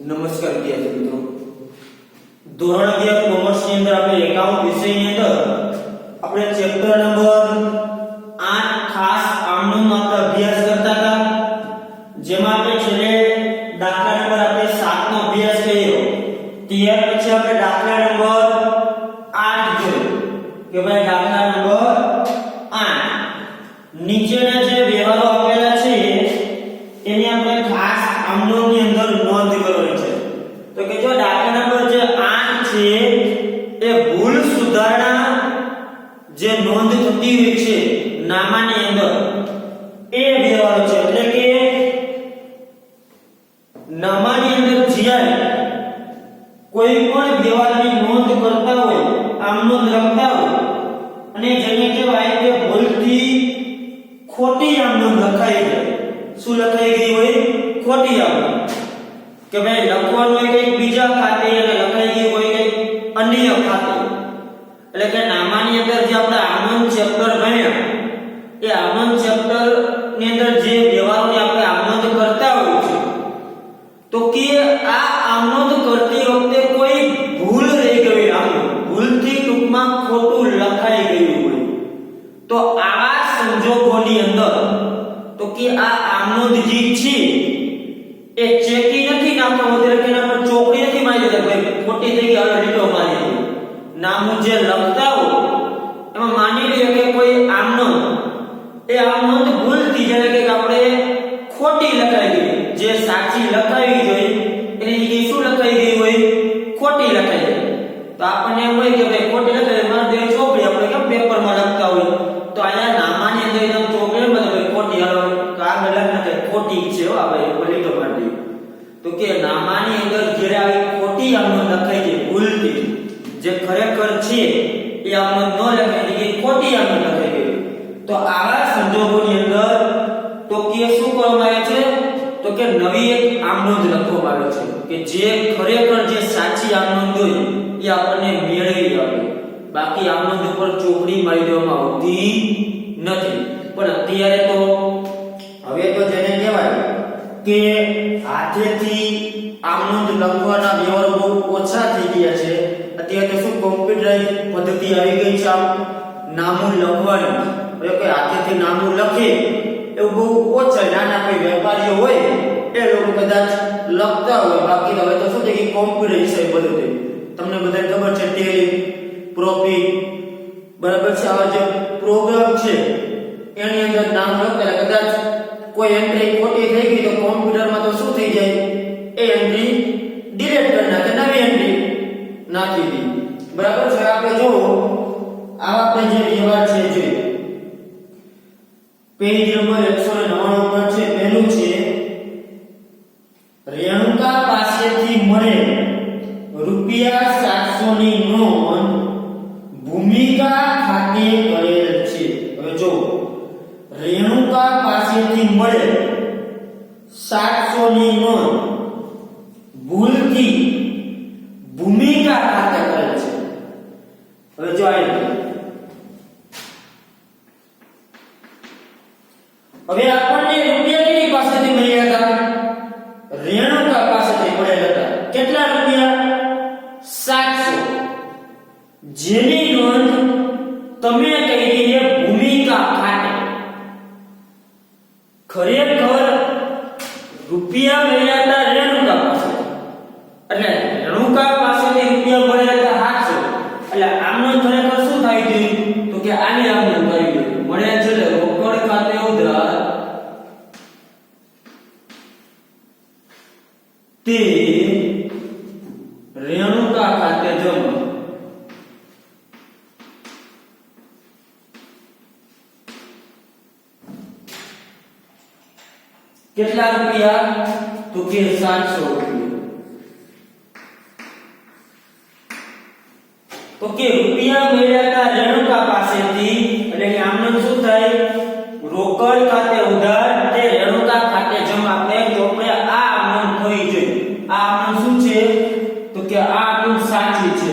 નમસ્કાર વિદ્યાર્થી મિત્રો, ધોરણ 11 કોમર્સ ની અંદર આપણે એકાઉન્ટ વિષયની અંદર આપણે ચેપ્ટર નંબર 8 ખાસ આમનો આપણે અભ્યાસ કરતા હતા, જેમાં આપણે છેલ્લે દાખલા નંબર આપણે 7 નો અભ્યાસ કર્યો. ત્યાર પછી આપણે દાખલા નંબર 8 જોયો કે ભાઈ દાખલા નંબર 8 નીચેના જે વ્યવહારો આપેલા છે એની આપણે ખાસ આમનોની અંદર નોંધ કરવાની છે. તો કે જો દાખલા નંબર જે 8 છે એ ભૂલ સુધારણા જે નોંધ થતી હોય છે નામાની અંદર એ વ્યવહારો છે. એટલે કે નામાની અંદર જ્યારે કોઈ પણ વ્યવહારની નોંધ કરતા હોય, આમનોંધ લખતા હોય અને જેને કહેવાય કે ભૂલથી ખોટી આમનોંધ લખાઈ જાય. શું લખાઈ ગઈ હોય? ખોટી આમનોંધ. કે ભાઈ લખવાનું હોય કંઈક બીજા ખાતે અને લખાઈ ગઈ હોય કંઈક અન્ય ખાતે. એટલે કે નામાની અંદર જે આપણે આમનોંધ ચેપ્ટર ભણ્યા એ આમનોંધ ચેપ્ટર ની અંદર જે વ્યવહારોની આપણે આમનોંધ કરતા હોય છે, તો કે આ આમનોંધ કરતી વખતે કોઈ ભૂલ રહી ગઈ હોય, ભૂલથી ટૂંકમાં ખોટું લખાઈ ગયું હોય, તો આવા સંજોગોની અંદર તો કે આ આમનોંધ જે છે એ ચેકી નથી નાખવા વગેરે કે એના પર ચોકડી નથી મારી દેતા ભાઈ ખોટી થઈ ગઈ હવે લીટો મારી દે. નામું જે લખતા હોય એમાં માની લઈએ કે કોઈ આમનોંધ એ આમનોંધ ભૂલથી જ્યારે કે આપણે ખોટી લખાઈ ગઈ, જે સાચી લખાવી જોઈએ એની જગ્યાએ શું લખાઈ ગઈ હોય? ખોટી લખાઈ ગઈ. તો આપણને એમ હોય કે ભાઈ ખોટી લખાઈ મારી દે ચોકડી, આપણે કેમ પેપરમાં લખતા હોય, તો અહીંયા નામાની અંદર એકદમ ચોકડી બધું ભાઈ ખોટી હાલો તો આગળ લખને ખોટી છે હો આ ભાઈ લીટો મારી દે. તો કે નામાની અંદર જ્યારે આવી ખોટી આમનોંધ લખાઈ ગઈ ભૂલથી, જે ખરેખર છે એ આમનોંધ ન લખાઈ ગઈ, ખોટી આમનોંધ લખાઈ ગઈ, તો આવા સંજોગોની અંદર તો કે શું કરવામાં આવે છે? તો કે નવી એક આમનોંધ લખવામાં આવે છે કે જે ખરેખર જે સાચી આમનોંધ હોય એ આપણને મેળવી આવે. બાકી આમનોંધ ઉપર ચોકડી મારી દેવામાં આવતી નથી. પણ અત્યારે તો હવે તો જેને કહેવાય કે હાથેથી આમનોંધ લખવાના વ્યવહાર બહુ ઓછા થઈ ગયા છે. અત્યારે તો શું કોમ્પ્યુટરાઇઝ પદ્ધતિ આવી ગઈ છે આમ નામું લખવાની. હવે કોઈ હાથેથી નામું લખે એવું બહુ ઓછા, નાના કોઈ વેપારીઓ હોય એ લોકો કદાચ લખતા હોય. બાકી હવે તો શું થઈ ગયું કોમ્પ્યુટરાઇઝ છે બધું. તમને બધાને ખબર છે ટેલી, પ્રોફિટ બરાબર છે, આવા જે પ્રોગ્રામ છે એની અંદર નામ લખતા કદાચ કોઈ એન્ટ્રી ખોટી થઈ ગઈ તો કોમ્પ્યુટરમાં તો શું થઈ જાય એ એન્ટ્રી ડિલીટ કરી નાખે, નવી એન્ટ્રી નાખી દી. બરાબર છે. આપણે જો આ આપણે જે વ્યવહાર છે જોઈએ પેજ નંબર 199 પર છે. પહેલું છે રેણુકા પાસેથી મળે ₹700 ની નોંધ ભૂમિકા ખાતે કરેલ છે. હવે જો રેણુકા પાસેથી મળે 700 ની નોંધ ભૂલથી ભૂમિકા ખાતે કરેલ છે. હવે જો હવે આપણને રૂપિયા કેની પાસેથી મળ્યા હતા? રેણુકા પાસેથી મળેલા હતા. કેટલા રૂપિયા? 700. જેની નોંધ તમે કહી દીધી ભૂમિકા ખાતે. ખરેખર રૂપિયા મળ્યા હતા રેણુકા પાસે, એટલે રેણુકા પાસેથી રૂપિયા મળ્યા હતા 700. એટલે આમનો ખરેખર શું થાય છે? તો કે આની આમનો કરી દે મળ્યા છે એટલે રોકડ ખાતે ઉધાર તે રેણુકા ખાતે જમા. કેટલા રૂપિયા? તો કે 700 રૂપિયા. તો કે રૂપિયા મળ્યા હતા રેણુકા પાસેથી, એટલે કે આમનો શું થાય? રોકડ ખાતે ઉધાર તે રેણુકા ખાતે જમા. આપણે ચોપડે આ આમનો થઈ જોઈએ. આ આમનો શું છે? તો કે આ આમનો સાચી છે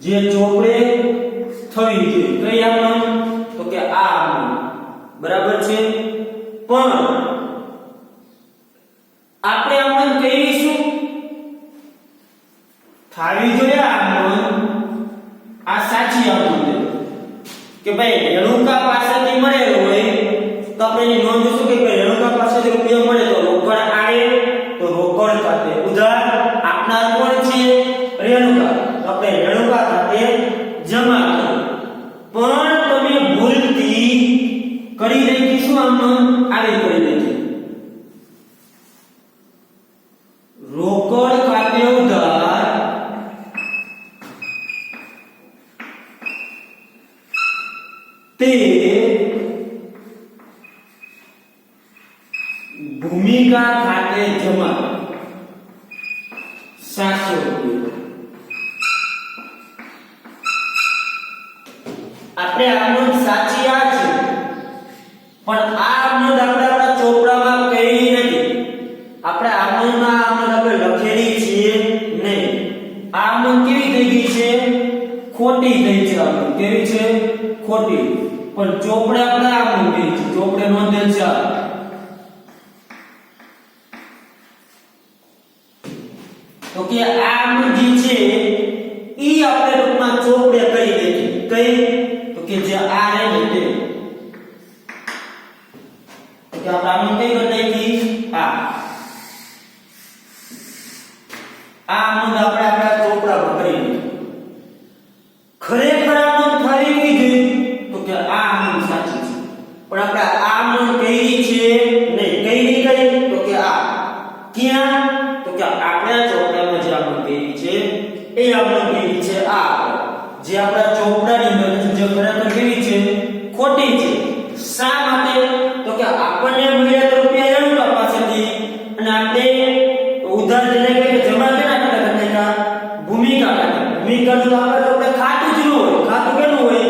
જે ચોપડે થઈ જોઈએ. કઈ આમનો? તો કે આ આમનો. બરાબર છે. પણ આપણે આમનો કહીશું થાવી જોઈએ આ નોંધ, આ સાચી આ નોંધ કે ભાઈ રેણુકા પાસેથી મળેલો હોય તો આપણે એની નોંધ શું કે ભાઈ રેણુકા પાસેથી રૂપિયા મળે તો રોકડ આવે તો રોકડ ખાતે ઉધાર આપનાર કોણ છે? રેણુકા. તો આપણે રેણુકા ખાતે જમા કરો. પણ તમે ભૂલથી કરી નાખી શું આમ નોંધ આવી કરી નાખી રોકડ ખાતે ઉધાર તે ભૂમિકા ખાતે જમા 700 રૂપિયા. આપણે આ નોંધ સાચી આ છે પણ આ નોંધ આપણા ચોપડામાં કઈ નથી. આપણે આ નોંધમાં આપણે લખેલી છે નહીં. આ નોંધ કેવી થઈ ગઈ છે? ખોટી થઈ છે. આપણે કેવી છે? ખોટી. પણ ચોપડે આપણે આ નોંધ છે. ચોપડે નોંધેલ છે તો કે આ નોંધ જે છે ઈ આપણે રૂપમાં ચોપડે કરી દેખી. કઈ? તો કે જે આ રહે ને તે તો કે આપણે આનું કઈ બનાવી આ નોંધ આપણે આપણા ચોપડામાં કરી ખરેખર આ નોંધ ફરી ગઈ છે તો કે આ નોંધ સાચી છે પણ આપણે આ નોંધ કઈ છે નહીં. કઈ નહીં કરી તો કે આ ક્યાં? તો કે આપણે ચોપડામાં જે આ નોંધ કરી છે એ આપણે કેવી છે આ જે આપણા ચોપડાની નોંધ જે ખરેખર કેવી છે? ખોટી છે. શા માટે? તો કે આપણને મળ્યા તો રૂપિયા રેણુકા પાસેથી અને આપણે ઉધાર લઈને કે જમા કેના ખાતે કરતા? ભૂમિકા ખાતે. ભૂમિકાનું તો આપણે ખાતું જ ન હોય. ખાતું કેનું હોય?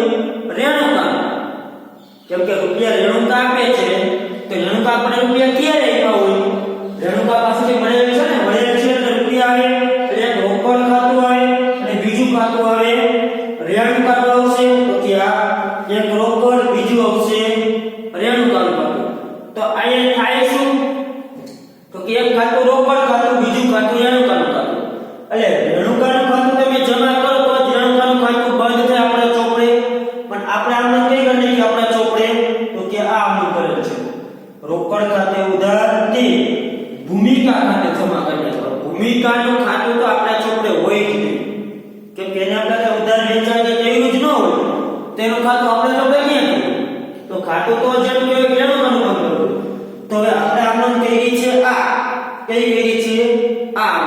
રેણુકા. કેમ કે રૂપિયા રેણુકા આપે છે તો રેણુકા આપણે રૂપિયા ક્યારે આપ્યા હોય? રેણુકા પાસેથી મળેલ છે ને, મળેલ છે એટલે રૂપિયા આવે એટલે રોકડ ખાતું આવે અને બીજું ખાતું આવે રેણુકા નું આવશે તો કે આ એક રોકડ બીજું આવશે રેણુકા નું ખાતું. તો આ થાય શું? તો કે એક ખાતું રોકડ ખાતું બીજું ખાતું રેણુકા નું ખાતું. એટલે રેણુકા નું ખાતું તમે જમા કરો તો રેણુકા નું ખાતું બંધ થાય આપણા ચોપડે. પણ આપણે આમને કઈ ગણે કે આપણા ચોપડે તો કે આ આમ કરેલ છે રોકડ ખાતે ઉધાર તે ભૂમિકા ખાતે જમા કરી દો. ભૂમિકાનું ખાતું તો આપણા ચોપડે હોય જ નહીં. કેમ કે એને આપણે ઉધાર વેચાણ કે એવું જ ન હોય તેનું ખાતું આપણે ચોપડે ક્યાં હોય? તો ખાતું તો જેમ કે રેણુકાનું કામ કરવું. તો હવે આપણે આમ કઈ છે આ કઈ કરી છે આ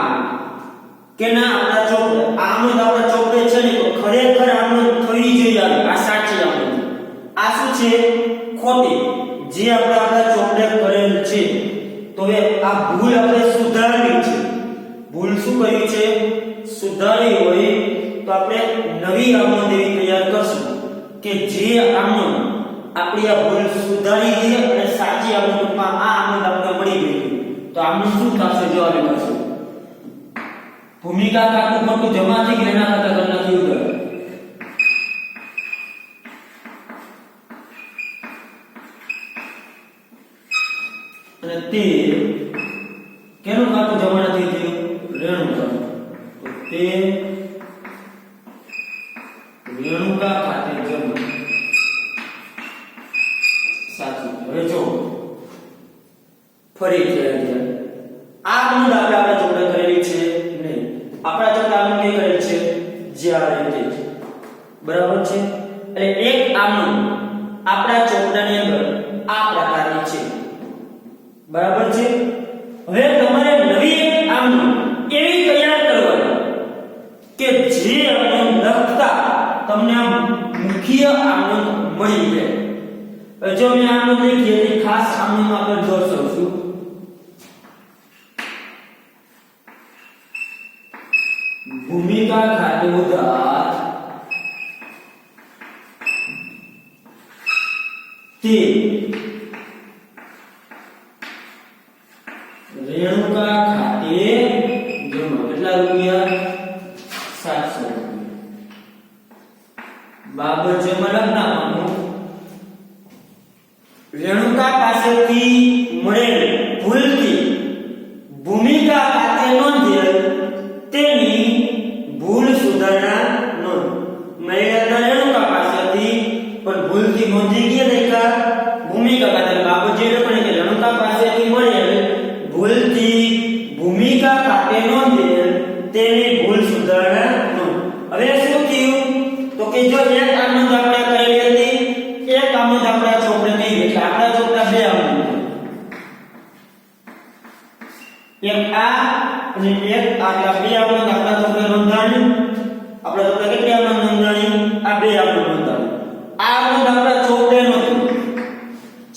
કે ના આપણા ચોપડે આમ આપણા ચોપડે છે ને તો ખરેખર આમ થઈ જોઈએ આ સાચી આમ આ શું છે? ખોટી. જે આપણે આપણા ચોપડે કરેલ છે તો હવે આ ભૂલ આપણે સુધારવી છે. ભૂલ શું કરી છે? સુધારી હોય તો આપણે નવી આમનોંધ એવી તૈયાર કરશું કે જે આમનોંધ આપણી આ ભૂલ સુધારી દે અને સાચી આમનોંધમાં આ આમનોંધ આપણે મળી ગઈ તો આમનું શું થશે? જવાબ આવશે ભૂમિકા ખાતું ખોટું જમા થઈ ગયું એના ખાતે કરી નાખ્યું ઉધાર. અને તે કેનું ખાતું જમા નથી થયું? રેણુકા. તો તે રેણુકા ખાતે જમા સાચું. હવે જો ફરી આ નોંધ આપણે આપણા ચોપડે કરેલી છે નહીં. આપણા ચોપડે આમ કઈ કરેલ છે? જે આ રીતે છે. બરાબર છે. એટલે એક આમનું આપણા ચોપડાની અંદર આ પ્રકારની છે. બરાબર છે. હવે તમારે નવી એક આમનું એવી તૈયાર કરવાની કે જે આમનું લખતા તમને આમ મુખ્ય આમનું મળી જાય. જો મેં આમનું લખી એટલે ખાસ આમનું આપણે જોડશું છું. ભૂમિકા ખાતે ઉધાર તે રેણુકા ખાતે જમા. કેટલા રૂપિયા? 700 રૂપિયા. બાબત જેમાં લખનાવાનું રેણુકા પાસેથી મળેલ ભૂલથી ભૂમિકા ખાતે નોંધેલ તેની અને 1 આટલા 2 આવનંદ આપણા ચોપડે નોંધાણી. આપણા ચોપડે કેટલી આવનંદ નોંધાણી? આ 2 આવનંદ નોંધાણી. આ આવનંદ આપણા ચોપડે નહોતું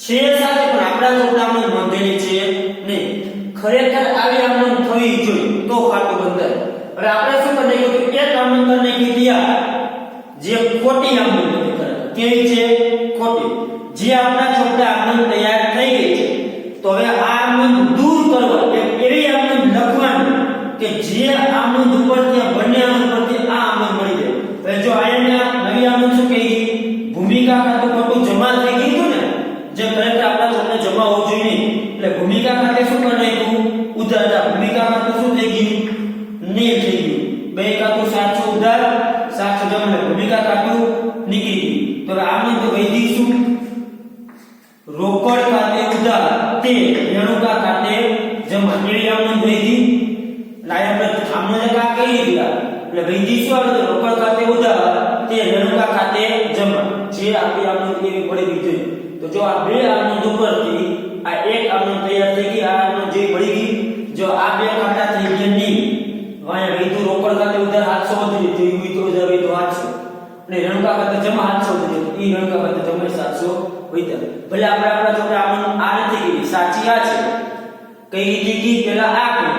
છે સાથે, પણ આપણા ચોપડે આવનંદ નોંધેલી છે નહીં. ખરેખર આવી આવનંદ થવી જોઈએ તો ખાતું બંધાય. હવે આપણે શું કરી નાખ્યું કે એક આવનંદ કરી નાખી દિયા જે ખોટી આવનંદ નથી. કેવી છે? ખોટી. જે આપણા ચોપડે આવનંદ તૈયાર થઈ ગઈ છે, તો હવે આ આવનંદ દૂર કરવા એક એવી આવનંદ લખવાની કે જે આવનંદ ઉપરથી બંને આવનંદ પરથી આ આવનંદ મળી જાય. હવે જો આયા નવી આવનંદ શું કહી? ભૂમિકા ખાતે ખોટું જમા થઈ ગયું ને, જે ખરેખર આપણા ચોપડે જમા હોવું જોઈએ નહીં. એટલે ભૂમિકા ખાતે શું કરી નાખ્યું? ઉધાર. ભૂમિકા ખાતે શું થઈ ગયું? નીલ થઈ ગયું. બે ખાતું 700 ઉધાર 700 જમા. ભૂમિકા ખાતું નીકળી ગયું. તો હવે આવનંદ વૈધી શું? રોકડ ખાતે ઉધાર તે રેણુકા ખાતે જમા. એવી આવનંદ વૈધી. લાયા પર આમનો કા કઈ દીધા. એટલે વૈધી શું આવે? તો રોકડ ખાતે ઉધાર તે રેણુકા ખાતે જમા. જે આપણી આવનંદ એવી પડી ગઈ છે. તો જો આ બે આવનંદ ઉપરથી આ એક આવનંદ તૈયાર થઈ ગઈ, આ આવનંદ જે પડી ગઈ, જો આ બે ખાતા થઈ ગયા નહીં. વાયા વૈધું રોકડ ખાતે ઉધાર 700 વધી તો ઈ તો જાવે તો 800. અને રેણુકા ખાતે જમા 800 વધી તો ઈ રેણુકા ખાતે જમા 700 વૈધા. ભલે આપણા ચોપડે આવનંદ આ નથી કીધી, સાચી આ છે. કઈ રીતે કી? પહેલા આ કરી,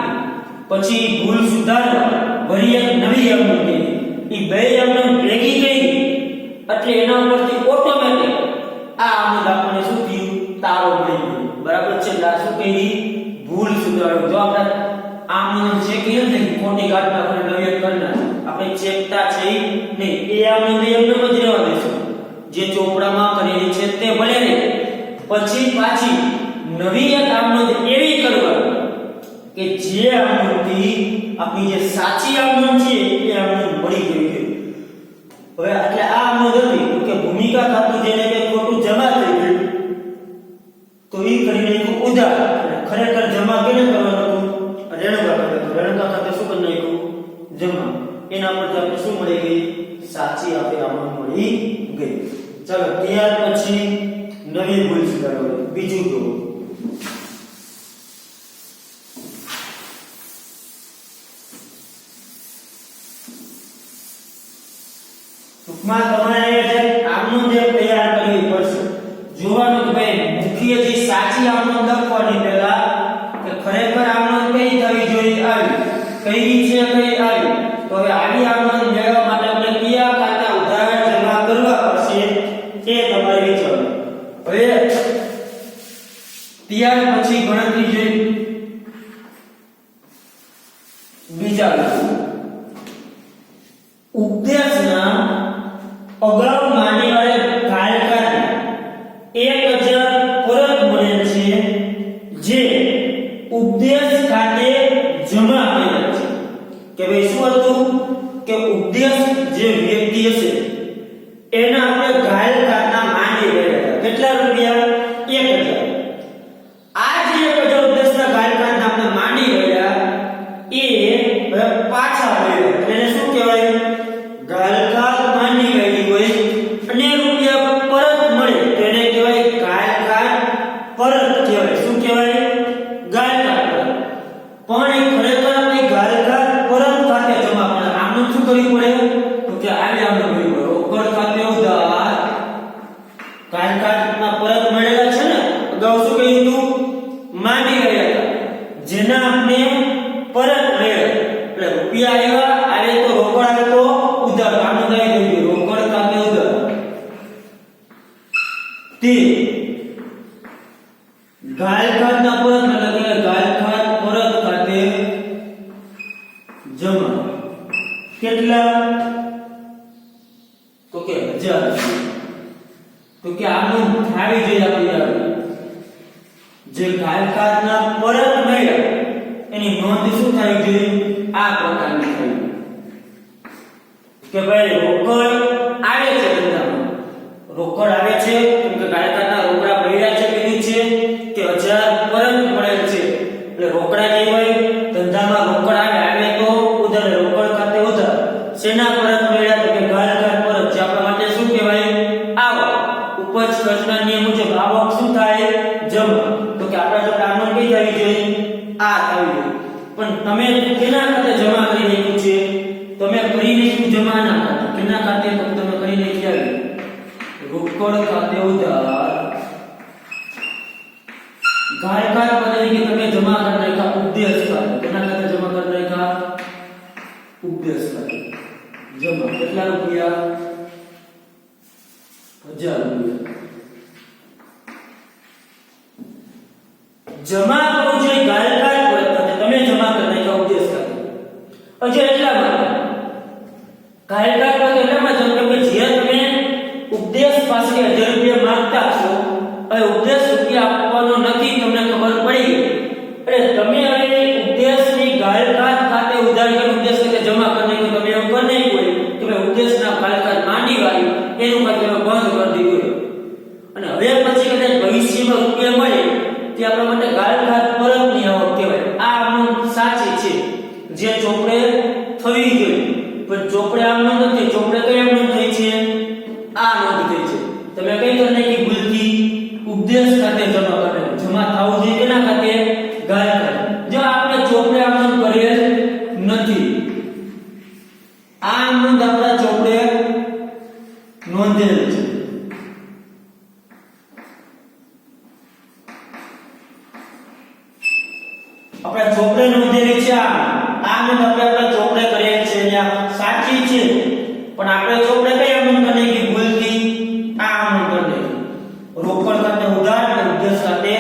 પછી ભૂલ સુધારવા વળી એક નવી આવનંદ કરી. ઈ બે આવનંદ ભેગી કરી એટલે એના ઉપરથી ઓટોમેટિક આ આવનંદ આપણને શું થયું? તારો મળી ગયો. બરાબર છે? એટલે શું કહી? ભૂલ સુધારવા. જો આપણે આવનંદ ચેક કરી ને ખોટી કાઢના આપણે નવી કરના આપણે ચેકતા છે નહીં. એ આવનંદ એમને જ રહેવા દેશું. જે ચોપડામાં કરેલી છે તે ભલે ને, પછી પાછી નવી એક આવનંદ એવી કરવાની કે જે આવનંદથી આપણી જે સાચી આવનંદ છે એ આવનંદ મળી ગઈ છે. હવે એટલે આ આવનંદ હતી કે ભૂમિકા ખાતું જેને કે ખોટું જમા થઈ ગયું તો ઈ કરીને એક ઉધાર. ખરેખર જમા કેને કરવાનું? રેણુકા ખાતે. રેણુકા ખાતે શું કરી નાખ્યું? જમા. એના પરથી આપણે શું મળી ગઈ? સાચી આપણી આવનંદ મળી ગઈ. ચાલો ત્યાર પછી નવી ભૂલ સુધારવા. બીજું જો ટૂંકમાં તમારે જે આવનંદ તૈયાર કરવી પડશે. જોવાનું કે ભાઈ મુખ્ય જે સાચી આવનંદ લખવાની પહેલા કે ખરેખર આવનંદ કઈ થવી જોઈએ? આવી. કઈ છે? કઈ આવી. તો હવે આવી આવનંદ મેળવવા માટે આપણે કયા ખાતા ઉધાર જમા કરવા પડશે એ તમારે વિચારવું. હવે ત્યાર પછી ગણતરી જોઈ બીજા ઉપદેશના અગાઉ માની વાળે કાયકાને 1000 પરત મળે છે જે ઉપદેશ ખાતે જમા કરેલ છે. કે ભાઈ શું હતું કે ઉપદેશ જે વ્યક્તિ હશે એના આપણે ઘાયલ કારના માંડી રહ્યા. કેટલા રૂપિયા? 1000. આ જે 1000 ઉપદેશના ઘાયલ કારના આપણે માંડી રહ્યા એ હવે પાછા મળ્યા. એને શું કહેવાય? ઘાયલ કાર માંડી રહી હોય અને રૂપિયા પરત મળે તો એને કહેવાય ઘાયલ કાર પરત કહેવાય. શું કહેવાય? ઘાયલ કાર પરત. પણ એ ખરેખર આપણે ઘાયલ કાર પરત ખાતે જમા કરે. આનું શું કરવું પડે? તો કે આવી આમ કરવું પડે. રોકડ ખાતે ઉધાર ઘાયલ કારના પરત મળેલા છે ને, અગાઉ શું કહ્યું હતું? માંડી રહ્યા હતા જેના આપણે પરત મળ્યા. એટલે રૂપિયા આવ્યા આવે તો રોકડ આવે તો ઉધાર. આનું કઈ ગયું? રોકડ ખાતે ઉધાર તે ઘાયલ કારના પરત એટલે કે ઘાયલ ખાત પરત ખાતે જમા. કેટલા? તો કે 1000. તો કે આનું આવી જોઈએ આપણે જે ઘાયલ કારના પરત મળ્યા એની નોંધ શું થાય જોઈએ? આ પ્રકારની થાય કે ભાઈ રોકડ આવે છે ધંધામાં. રોકડ આવે છે કેમ કે ઘાયલ કારના રોકડા મળ્યા છે કીધું છે કે 1000 પરત મળેલ છે. એટલે રોકડા જે હોય ધંધામાં રોકડ આવે તો ઉધાર. રોકડ ખાતે ઉધાર. શેના પરત મળ્યા? તો કે ઘાયલ કાર પરત. જે આપણા માટે શું કહેવાય? આવક. ઉપજ ખર્ચના નિયમ મુજબ આવક શું થાય? જમા. તો કે આપણા જો આમણ કઈ થવી જોઈએ? આ થવી જોઈએ. પણ તમે કેના ખાતે જમા કરી નાખ્યું છે? તમે કરી નાખ્યું જમા ના ખાતે. કેના ખાતે? તો તમે કરી નાખ્યા રોકડ ખાતે ઉધાર. ગાયકાર પદ્ધતિ તમે જમા કરી નાખ્યા ઉપદેશ ખાતે. કેના ખાતે જમા કરી નાખ્યા? ઉપદેશ ખાતે જમા. કેટલા રૂપિયા? 1000 રૂપિયા. જમા કરવું છે ગાયકાર પદ્ધતિ તમે જમા કરી નાખ્યા ઉપદેશ ખાતે. અજય એટલા માટે ગાયકાર પદ્ધતિ એટલા માટે કે જે તમે ઉપદેશ પાસે 1000 રૂપિયા માંગતા છો, હવે ઉપદેશ રૂપિયા આપવાનો નથી, તમને ખબર પડી એટલે તમે હવે ઉપદેશની ગાયકાર ખાતે ઉધાર કરી ઉપદેશ ખાતે જમા કરી નાખ્યું. તમે એમ કરી નહીં હોય કે ભાઈ ઉપદેશના ગાયકાર માંડી વાળી એનું ખાતે બંધ કરી દીધું. અને હવે પછી કદાચ ભવિષ્યમાં રૂપિયા મળે તે આપણા માટે ગાયકાર પરતની આવક કહેવાય. આ નોંધ સાચી છે જે ચોપડે થવી જોઈએ, પણ ચોપડે આમ નોંધ નથી. ચોપડે કઈ નોંધ થઈ છે? આ નોંધ થઈ છે. તમે કઈ કરી નાખી ભૂલથી? ઉપદેશ ખાતે જમા કરે. જમા થવું જોઈએ કેના ખાતે? ગાયકાર. જો આપણે ચોપડે આમ નોંધ કરેલ નથી. આ નોંધ આપણા ચોપડે નોંધેલ છે. આપણે ચોપડે નોંધેલી છે. આ નોંધ આપણે આપણા ચોપડે કરેલ છે, અહીંયા સાચી છે, પણ આપણે ચોપડે કઈ નોંધ કરી નાખી ભૂલથી? આ નોંધ કરી નાખી. રોકડ ખાતે ઉધાર અને ઉપદેશ ખાતે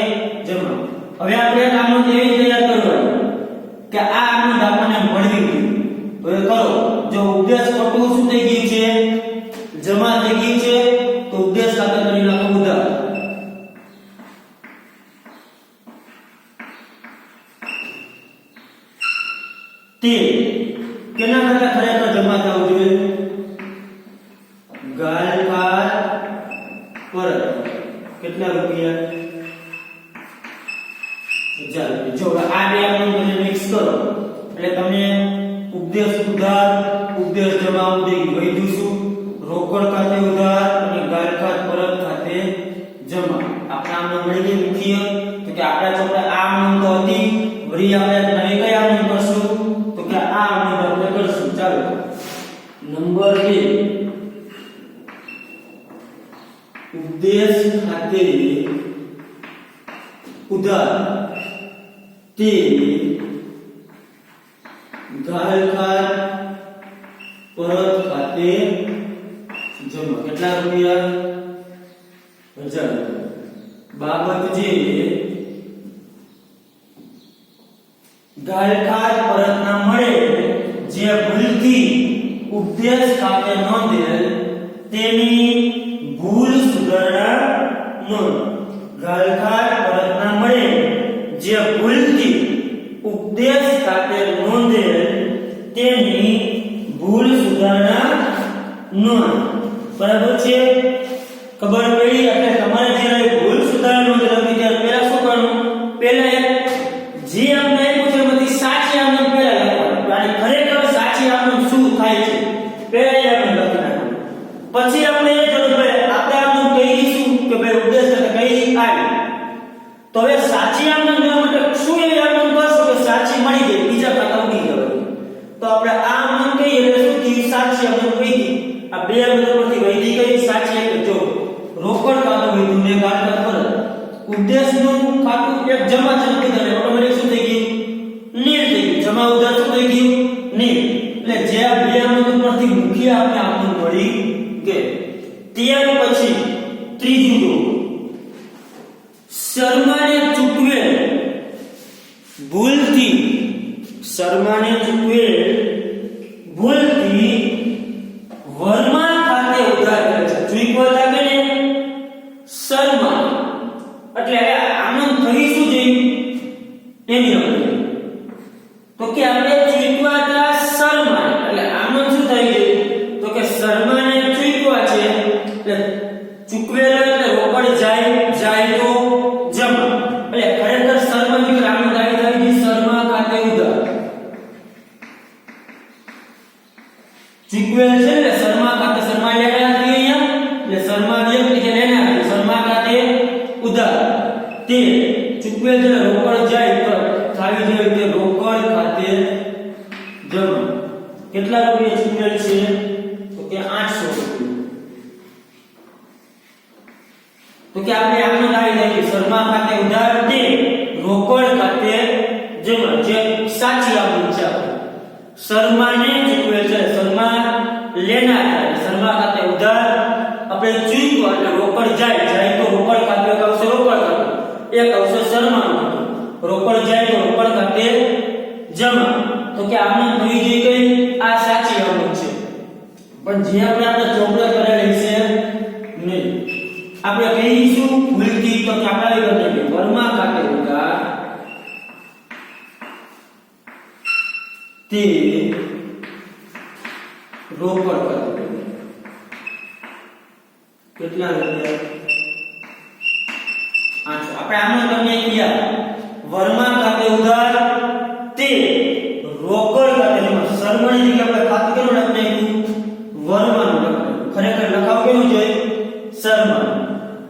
જમા. હવે આપણે આ નોંધ એવી તૈયાર કરવાની કે આ નોંધ આપણને મળવી જોઈએ. હવે કરો. જો ઉપદેશ ખોટું શું થઈ ગયું છે? જમા થઈ ગયું છે, તો ઉપદેશ ખાતે કરી નાખો ઉધાર. તે કેના ખાતે ખરેખર જમા થવું જોઈએ? ગાયકાર પરત. કેટલા રૂપિયા? 1000 રૂપિયા. જો આ બે આપણે મિક્સ કરો એટલે તમને ઉપદેશ ઉધાર, ઉપદેશ જમા ઉધી વૈધું શું? રોકડ ખાતે ઉધાર અને ગાયકાર પરત ખાતે જમા. આપણે આમને મળી ગઈ મુખ્ય તો કે આપણા ચોપડે આ નોંધ હતી, વળી આપણે નવી કઈ આ નોંધ કરશું? તો કે આ નોંધ આપણે કરશું. ચાલો નંબર 2 ઉપદેશ ખાતે ઉધાર તે ગાયકાર પરત ખાતે જમા. કેટલા રૂપિયા? 1000 રૂપિયા. બાબત જે ગાયકાર પરત ના મળે જે ભૂલથી ઉપદેશ ખાતે નોંધેલ તેની ભૂલ સુધારણા નોંધ. ગાયકાર પરત ના મળે જે ભૂલથી ઉપદેશ ખાતે નોંધેલ તેની ભૂલ સુધારણા નોંધ. બરાબર છે? ખબર પડી? એટલે તમારે જ્યારે ભૂલ સુધારણા નોંધ લખી ત્યારે પહેલા શું કરવું? પહેલા એક જે આપણે આપ્યું છે બધી સાચી આમનોંધ પહેલા લખવાની. અને ખરેખર સાચી આમનોંધ શું થાય છે પહેલા એ આપણે લખી નાખવાનું. પછી આપણે એ જરૂર પડે આપણે આમનોંધ કહી દઈશું કે ભાઈ ઉપદેશ કઈ આવી. તો હવે સાચી આમનોંધ લેવા માટે શું એવી આમનોંધ કરશું કે સાચી મળી જાય, બીજા ખાતા ઉડી જવાય. તો આપણે આ આમનોંધ કહીએ એટલે શું થયું? સાચી આમનોંધ વૈધી. આ બે આમનોંધ પરથી વૈધી કઈ? સાચી. એટલે જો રોકડ ખાતું વૈધું ને ગાયકાર પરત. ઉપદેશનું ખાતું એક જમા ચમકી દે ઓટોમેટિક શું થઈ ગયું? નીલ થઈ ગયું. જમા ઉધાર શું થઈ ગયું? નીલ. એટલે જે આ બે આમનોંધ પરથી મુખ્ય આપણે આમનોંધ મળી ગઈ. ત્યાર પછી ત્રીજું જો શર્માને ચૂકવેલ ભૂલથી, શર્માને ચૂકવેલ ભૂલથી વર્મા ખાતે ઉધાર કરે છે. ચૂકવા લાગે ને શર્મા એટલે આનંદ થઈ શું જોઈએ એની આપણે તો કે આપણે ચૂકવા હતા શર્મા એટલે આનંદ શું થઈ ગયું? તો કે શર્માને ચૂકવા છે એટલે ચૂકવેલ એટલે રોકડ જાય, જાય તો જમા. એટલે ખરેખર શર્મા જે આનંદ આવી થાય શર્મા ખાતે ઉધાર. ચૂકવેલ છે એટલે શર્મા ખાતે, શર્મા લેના હતી અહીંયા એટલે શર્મા વ્યક્તિ કે લેના શર્મા ખાતે ઉધાર. તે ચૂકવેલ જે રોકડ જાય તો થાવી જોઈએ કે રોકડ ખાતે જમા. કેટલા રૂપિયા ચૂકવેલ છે તો કે 800 રૂપિયા. તો કે આપણે આનો આવી જાય શર્મા ખાતે ઉધાર દે રોકડ ખાતે જમા, જે સાચી આવડી છે. શર્માને ચૂકવેલ છે, શર્મા લેનાર છે, શર્મા ખાતે ઉધાર આપણે ચૂક્યો એટલે રોકડ જાય તો રોકડ ખાતે એક આવશે રોકડ ખાતે, એક આવશે શર્માનું ખાતું. રોકડ જાય તો રોકડ ખાતે જમા. તો કે આમને થઈ ગઈ કઈ આ સાચી આવક છે, પણ જે આપણે ચોપડા કરેલી છે નહીં. આપણે કહીશું ભૂલથી તો કે આપણે કરી વર્મા ખાતે ઉધાર તે રોકડ ખાતે કેટલા રૂપિયા 800. આપણે આમાં તમને કીધા વર્મા ખાતે ઉધાર તે રોકડ ખાતે જમા. શર્માની જગ્યાએ આપણે ખાતું કેવું લખી વર્માનું લખી, ખરેખર લખાવ કેવું જોઈએ શર્મા.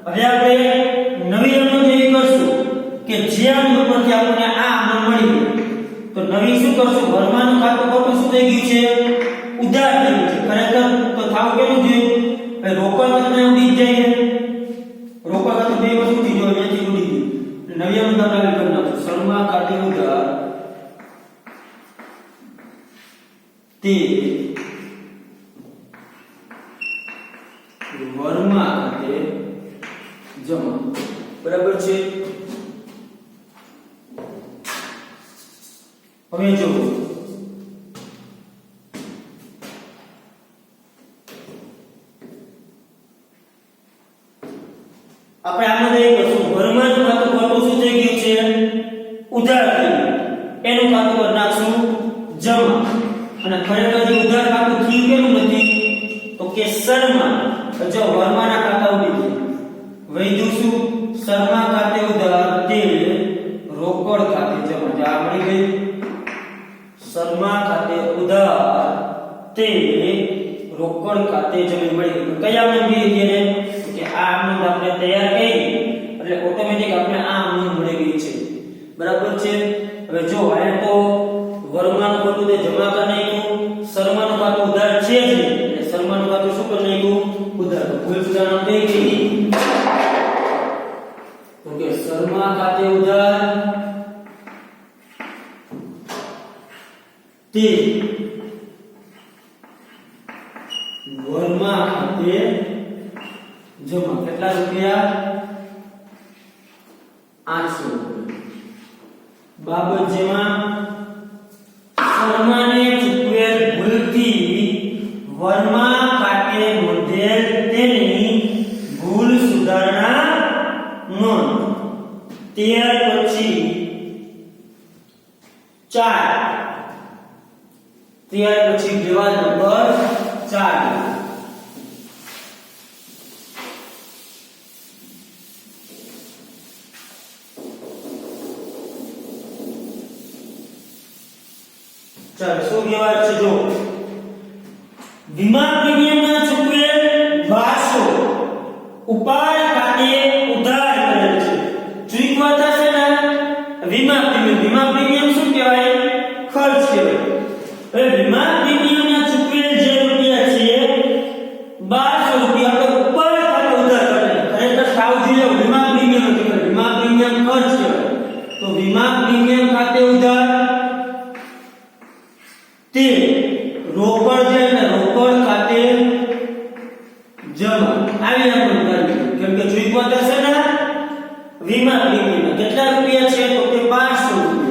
હવે આપણે નવી અમલ કરશું કે જે અમલ પરથી આપણને આ અમલ મળી ગયું તો નવી શું કરશું, વર્માનું ખાતું ખોટું શું થઈ ગયું છે ઉધાર થઈ ગયું છે. ખરેખર તો થાવ કેવું જોઈએ રોકડ ખાતે ઉડી જાય, રોકડ ખાતે બે વસ્તુ થી જો અહીંયાથી ઉડી ગયું. નવી અમલ આપણે કરી નાખશું શર્મા ખાતે ઉધાર તે વર્મા ખાતે જમા. બરાબર છે. હવે જો આપણે આમાં એક કરશું વર્માનું ખાતું ખોટું શું થઈ ગયું છે ઉધાર થઈ ગયું, એનું ખાતું પર નાખશું જમા. અને ખરેખર જે ઉધાર ખાતું થયું કેનું નથી તો કે શર્મા. જો વર્માના ખાતા ઉડી ગયા વૈધું શું શર્મા ખાતે ઉધાર તે રોકડ ખાતે જમા. જા મળી ગઈ શર્મા ખાતે ઉધાર તે રોકડ ખાતે જમા મળી ગઈ. કયા મળી ગઈ ને કે આ અમલ આપણે તૈયાર કરી એટલે ઓટોમેટિક આપણે આ અમલ મળી ગઈ છે. બરાબર છે. હવે જો આ તો વર્માનું ખાતું તે જમા કરી નાખ્યું, શર્માનું ખાતું ઉધાર છે જ નહીં એટલે શર્માનું ખાતું શું કરી નાખ્યું ઉધાર. ભૂલ સુધારણા થઈ ગઈ તો કે શર્મા ખાતે ઉધાર તે વર્મા ખાતે જમા. કેટલા રૂપિયા 800 રૂપિયા. બાબત જેમાં શર્માને ચૂકવેલ ભૂલથી વર્મા ખાતે નોંધેલ તેની ભૂલ સુધારણા નોંધ. ત્યાર પછી 4 વિવાદ નંબર 4 ચાલો શું વિવાદ છે જો વીમા પ્રીમિયમના ચૂકવેલ 1200 ઉપાડ ખાતે ઉધાર કરેલ છે. ચૂકવા થશે ને વીમા પ્રીમિયમ શું કહેવાય ખર્ચ કહેવાય. હવે વીમા પ્રીમિયમના ચૂકવેલ જે રૂપિયા છે 1200 રૂપિયા આપણે ઉપાડ ખાતે ઉધાર કરેલ. ખરેખર સાવ જોઈએ વીમા પ્રીમિયમ કહેવાય, વીમા પ્રીમિયમ ખર્ચ કહેવાય. તો વીમા પ્રીમિયમ ખાતે ઉધાર તે રોકડ છે ને રોકડ ખાતે જમા. આવી આપણે કરવી કેમ કે ચૂકવા થશે ને વીમા પ્રીમિયમ કેટલા રૂપિયા છે તો કે 500 રૂપિયા.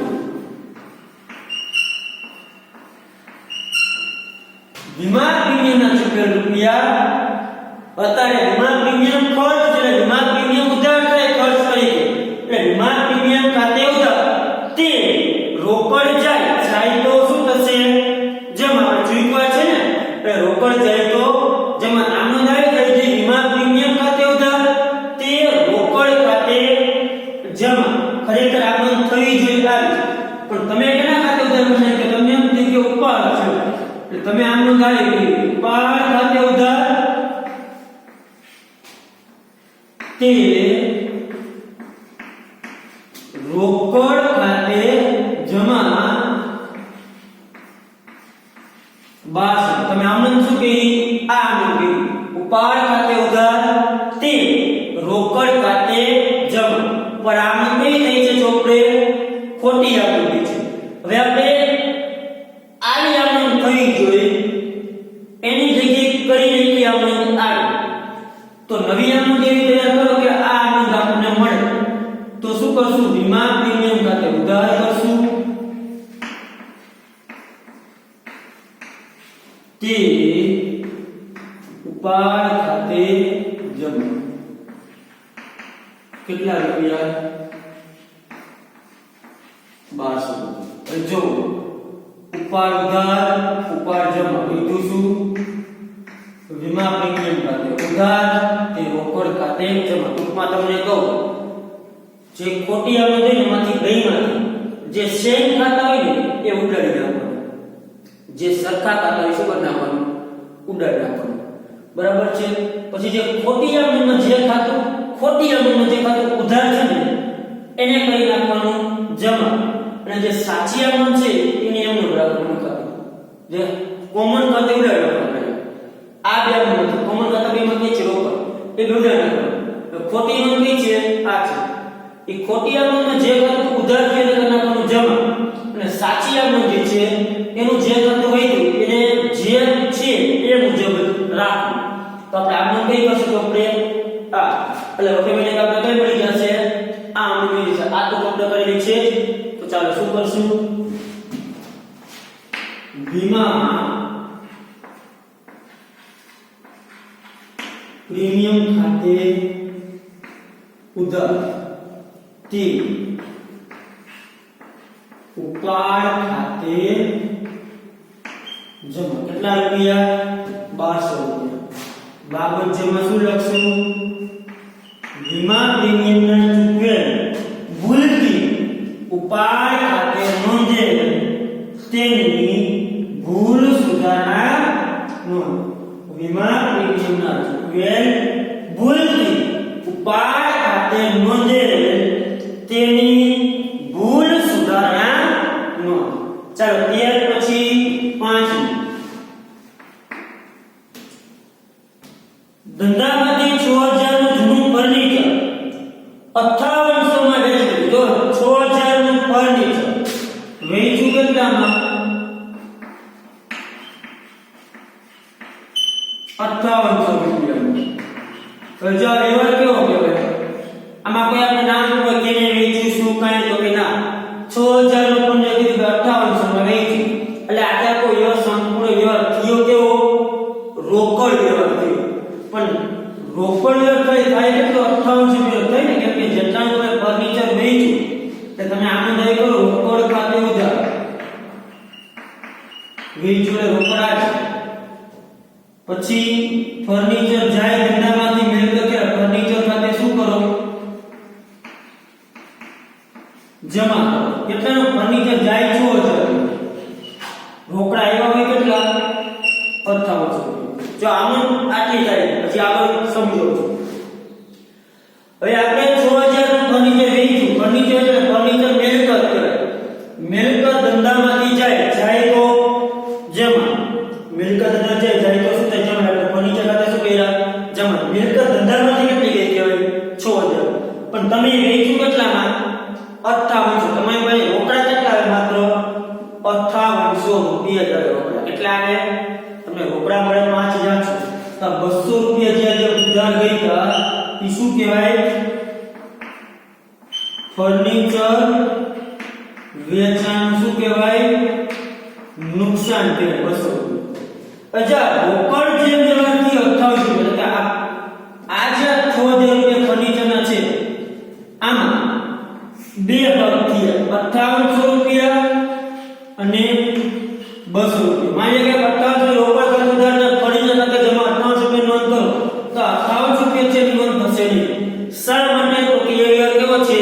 વીમા પ્રીમિયમના ચૂકવેલ રૂપિયા અત્યારે વીમા પ્રીમિયમ ખર્ચ છે, વીમા પ્રીમિયમ ઉધાર થાય ખર્ચ તરીકે એટલે વીમા પ્રીમિયમ ખાતે ઉધાર તે રોકડ જાય તો શું થશે જમા. ચૂકવા છે ને એટલે રોકડ જાય તો જમા. આનો દાય થઈ જાય વીમા પ્રીમિયમ ખાતે ઉધાર તે રોકડ ખાતે જમા. ખરેખર આપણે થવી જોઈએ આવી પણ તમે કેના ખાતે ઉધાર બનાવી કે તમને એમ થઈ કે ઉપાડ છે એટલે તમે આનો દાય કરી ઉપાડ ખાતે ઉધાર તે રોકડ ખાતે કઈ થઈ છે ચોપડે ખોટી આકૃતિ છે. હવે આપણે આડી આકૃતિ થઈ જોઈએ એની જગ્યાએ કરી નાખી આપણે આડી. તો નવી આકૃતિ એવી તૈયાર કરો કે આ આકૃતિ આપણને મળે. તો શું કરશું? વીમા પ્રીમિયમ ખાતે ઉધાર કરશું તે ઉપાડ ખાતે જમા. કેટલા રૂપિયા? 1200. જો ઉપાડ ઉધાર ઉપાડ જમા કીધું શું? વીમા પ્રીમિયમ ખાતે ઉધાર તે રોકડ ખાતે જમા. ટૂંકમાં તમને કહું, જે ખોટી આકૃતિ હોય એમાંથી બેમાંથી જે સેમ ખાતા હોય ને એ ઉડાડી નાખવાનું, જે સરખા ખાતા હોય શું કરી નાખવાનું? ઉડાડી નાખવાનું. બરાબર છે. પછી જે ખોટી આકૃતિમાં જે ખાતું ખોટી આકૃતિમાં જે ખાતું ઉધાર છે ને એને કરી નાખવાનું જમા, અને જે સાચી આકૃતિ છે એને એમનું રાખવાનું ખાતું, જે કોમન ખાતે ઉડાડી નાખવાનું. આ બે આકૃતિ કોમન ખાતા બેમાં કે છે રોકડ એ ઉડાડી નાખવાનું. ખોટી આકૃતિ છે આ છે એ ખોટી આકૃતિમાં જે ખાતું ઉધાર છે એને કરી નાખવાનું જમા, અને સાચી આકૃતિ છે એનું જે ખાતું હોય એને જે છે એ મુજબ રાખવું. તો આપણે આનું કઈ કરશું? આપણે આ એટલે ઓટોમેટિક આપણે કઈ મળી જશે? આ મળી જશે. આ તો આપણે કરેલી છે. તો ચાલો શું કરશું? વીમા પ્રીમિયમ ખાતે ઉધાર તે ઉપાડ ખાતે જમા. કેટલા રૂપિયા? 1200 રૂપિયા. બાબત જેમાં શું લખશું? વીમા પ્રીમિયમના ચૂકવેલ ભૂલથી ઉપાડ ખાતે નોંધેલ તેની ભૂલ સુધારણા નોંધ. વીમા પ્રીમિયમના ચૂકવેલ ભૂલથી ઉપાડ ખાતે નોંધેલ તેની ભૂલ સુધારણા નોંધ. ચાલો ત્યાર પછી 5 ધંધામાંથી 6000 નું જૂનું ફર્નિચર 5800 માં વેચ્યું. જો 6000 નું ફર્નિચર વેચ્યું કેટલામાં? 5800 રૂપિયામાં. તો જો વ્યવહાર કેવો કહેવાય? આમાં કોઈ આપણે નામ કોઈ કેને વેચ્યું શું કાંઈ તો કે ના 6000 નું ફર્નિચર કીધું 5800 માં વેચ્યું. એટલે આ કોઈ વ્યવહાર સંપૂર્ણ વ્યવહાર થયો કેવો? રોકડ વ્યવહાર થયો. પણ રોકડ વ્યવહાર થાય કેટલો? 5800 થાય ને, કેમ કે જેટલાનું તમે ફર્નિચર વેચ્યું એટલે તમે આનંદ કરો રોકડ ખાતે ઉધાર વેચ્યું એટલે રોકડ આ છે. પછી ફર્નિચર જાય ધંધામાંથી મિલકત કે ફર્નિચર ખાતે શું કરો? જમા કરો. કેટલાનું ફર્નિચર જાય? 6000. રોકડા આવ્યા હોય કેટલા? 5800. જો આનું આટલી થાય પછી આગળ સમજો. હવે આપણે 6000 નું ફર્નિચર વેચ્યું. ફર્નિચર એટલે ફર્નિચર મિલકત કહેવાય. મિલકત ધંધામાંથી જાય તો જમા. મિલકત ધંધા જાય તો શું થાય? જમા. એટલે ફર્નિચર ખાતે શું કર્યા? જમા. મિલકત ધંધામાંથી કેટલી ગઈ કહેવાય? 6000. પણ તમે વેચ્યું કેટલામાં? 5800. તમારી પાસે રોકડા કેટલા આવે? માત્ર 5800 રૂપિયા જ આવે રોકડા. કેટલા આવે? તમને રોકડા મળે 5000 છે તો 200 રૂપિયા જે ઉધાર ગયા એ શું કહેવાય? ફર્નિચર વેચાણ શું કહેવાય? નુકસાન કહેવાય. 200 રૂપિયા. અચ્છા, રોકડ જે વ્યવહારથી 5800 એટલે આ જે 6000 રૂપિયા ફર્નિચરના છે આમાં બે ભાગ થયા 5800 રૂપિયા અને 200 રૂપિયા. માની લે કે 5800 રોકડ ખાતે ઉધાર ફર્નિચર ખાતે જમા 5800 રૂપિયા નોંધ કરો તો 5800 રૂપિયા છે નોંધ થશે નહીં. શા માટે? તો કે એ વ્યવહાર કેવો છે?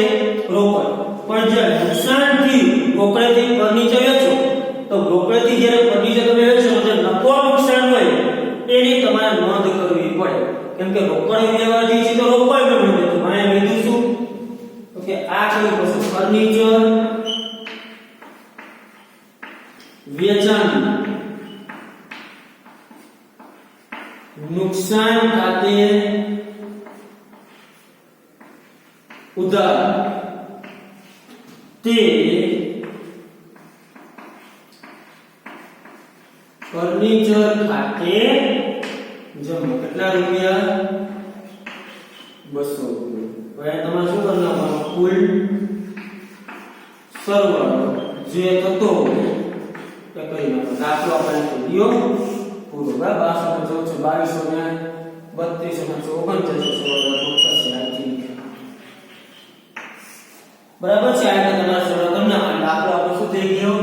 રોકડ. પણ જે નુકસાન થયું રોકડેથી ફર્નિચર વેચો તો રોકડેથી જ્યારે ફર્નિચર તમે વેચો તો નફો નુકસાન હોય એની તમારે નોંધ કરવી પડે. કેમ કે રોકડ વ્યવહાર જે છે તો રોકડ ગમે તો મારે લીધું શું? તો કે આ કયું વસ્તુ? ફર્નિચર વેચાણ નુકસાન ખાતે ઉધાર તે ફર્નિચર ખાતે જમો. કેટલા રૂપિયા? 200 રૂપિયા. હવે તમારે શું કરવાનું? કુલ સરવાળો જે થતો હોય એ કરી નાખો. દાખલો આપણે કર્યો પૂરો. બરાબર. 1200 ને 2200 ને 39 બરાબર છે. આ રીતે તમારે સરળ કરી નાખવાનો. દાખલો આપણો શું થઈ ગયો?